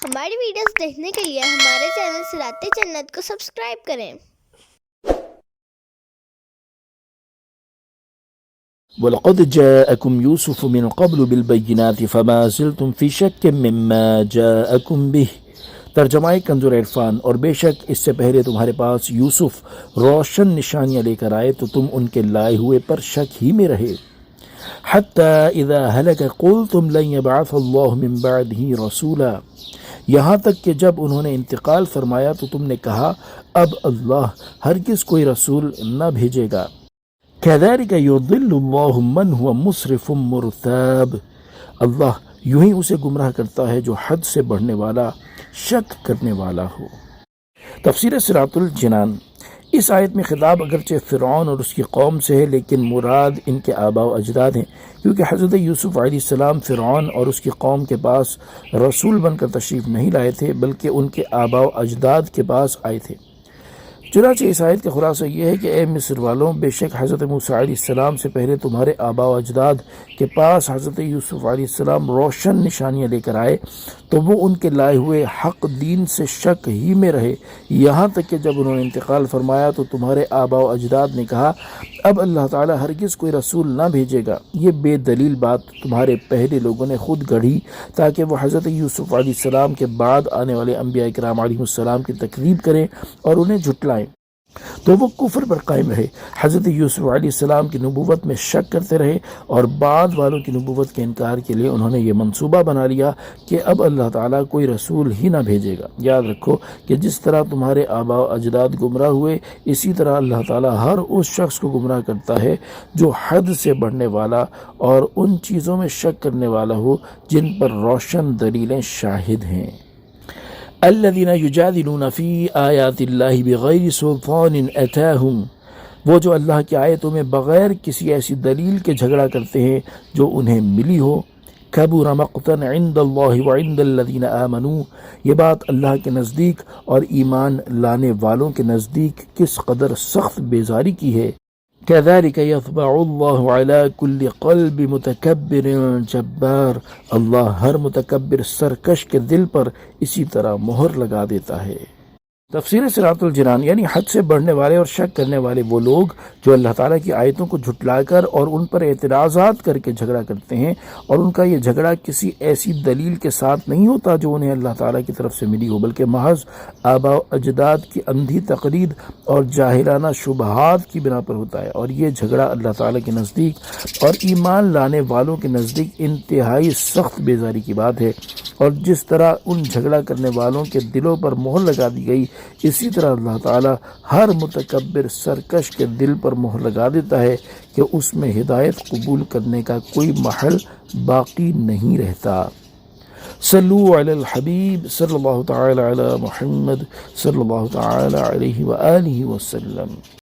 ہماری ویڈیوز دیکھنے کے لیے ہمارے چینل صراط جنت کو سبسکرائب کریں۔ وَلَقَدْ جَاءَكُمْ يُوسُفُ مِنْ قَبْلُ بِالْبَيِّنَاتِ فَمَا زِلْتُمْ فِي شَكٍّ مِّمَّا جَاءَكُمْ بِهِ۔ ترجمہ کنز العرفان، اور بے شک اس سے پہلے تمہارے پاس یوسف روشن نشانیاں لے کر آئے تو تم ان کے لائے ہوئے پر شک ہی میں رہے۔ حَتَّى إِذَا هَلَكَ قُلْتُمْ لَن يَبْعَثَ اللَّهُ مِن بَعْدِهِ رَسُولًا، یہاں تک کہ جب انہوں نے انتقال فرمایا تو تم نے کہا اب اللہ ہرگز کوئی رسول نہ بھیجے گا۔ كَذَلِكَ يُضِلُّ اللَّهُ مَنْ هُوَ مُسْرِفٌ مُرْتَابٌ، اللہ یوں ہی اسے گمراہ کرتا ہے جو حد سے بڑھنے والا، شک کرنے والا ہو۔ تفسیر صراط الجنان۔ اس آیت میں خطاب اگرچہ فرعون اور اس کی قوم سے ہے، لیکن مراد ان کے آباء و اجداد ہیں، کیونکہ حضرت یوسف علیہ السلام فرعون اور اس کی قوم کے پاس رسول بن کر تشریف نہیں لائے تھے، بلکہ ان کے آباء و اجداد کے پاس آئے تھے۔ چنانچہ اس آیت کا خلاصہ یہ ہے کہ اے مصر والوں، بے شک حضرت موسیٰ علیہ السلام سے پہلے تمہارے آباء و اجداد کے پاس حضرت یوسف علیہ السلام روشن نشانیاں لے کر آئے تو وہ ان کے لائے ہوئے حق دین سے شک ہی میں رہے، یہاں تک کہ جب انہوں نے انتقال فرمایا تو تمہارے آباء و اجداد نے کہا اب اللہ تعالیٰ ہرگز کوئی رسول نہ بھیجے گا۔ یہ بے دلیل بات تمہارے پہلے لوگوں نے خود گڑھی تاکہ وہ حضرت یوسف علیہ السلام کے بعد آنے والے انبیاء کرام علیہ السلام کی تکذیب کریں اور انہیں جھٹلائیں، تو وہ کفر پر قائم رہے، حضرت یوسف علیہ السلام کی نبوت میں شک کرتے رہے، اور بعد والوں کی نبوت کے انکار کے لیے انہوں نے یہ منصوبہ بنا لیا کہ اب اللہ تعالیٰ کوئی رسول ہی نہ بھیجے گا۔ یاد رکھو کہ جس طرح تمہارے آباء و اجداد گمراہ ہوئے، اسی طرح اللہ تعالیٰ ہر اس شخص کو گمراہ کرتا ہے جو حد سے بڑھنے والا اور ان چیزوں میں شک کرنے والا ہو جن پر روشن دلیلیں شاہد ہیں۔ الذين يجادلون في آیات اللہ بغیر سلطان اتاہم، وہ جو اللہ کی آیتوں میں بغیر کسی ایسی دلیل کے جھگڑا کرتے ہیں جو انہیں ملی ہو۔ کبر مقتا عند اللہ وعند الذین آمنوا، یہ بات اللہ کے نزدیک اور ایمان لانے والوں کے نزدیک کس قدر سخت بیزاری کی ہے۔ كذلك يطبع الله على كل قلب متكبر جبار، اللہ ہر متکبر سرکش کے دل پر اسی طرح مہر لگا دیتا ہے۔ تفسیر صراط الجنان، یعنی حد سے بڑھنے والے اور شک کرنے والے وہ لوگ جو اللہ تعالیٰ کی آیتوں کو جھٹلا کر اور ان پر اعتراضات کر کے جھگڑا کرتے ہیں، اور ان کا یہ جھگڑا کسی ایسی دلیل کے ساتھ نہیں ہوتا جو انہیں اللہ تعالیٰ کی طرف سے ملی ہو، بلکہ محض آباء و اجداد کی اندھی تقلید اور جاہلانہ شبہات کی بنا پر ہوتا ہے، اور یہ جھگڑا اللہ تعالیٰ کے نزدیک اور ایمان لانے والوں کے نزدیک انتہائی سخت بیزاری کی بات ہے۔ اور جس طرح ان جھگڑا کرنے والوں کے دلوں پر مہر لگا دی گئی، اسی طرح اللہ تعالیٰ ہر متکبر سرکش کے دل پر مہر لگا دیتا ہے کہ اس میں ہدایت قبول کرنے کا کوئی محل باقی نہیں رہتا۔ صلو علی الحبیب صلی اللہ تعالی علی محمد صلی اللہ تعالی علیہ وآلہ وسلم۔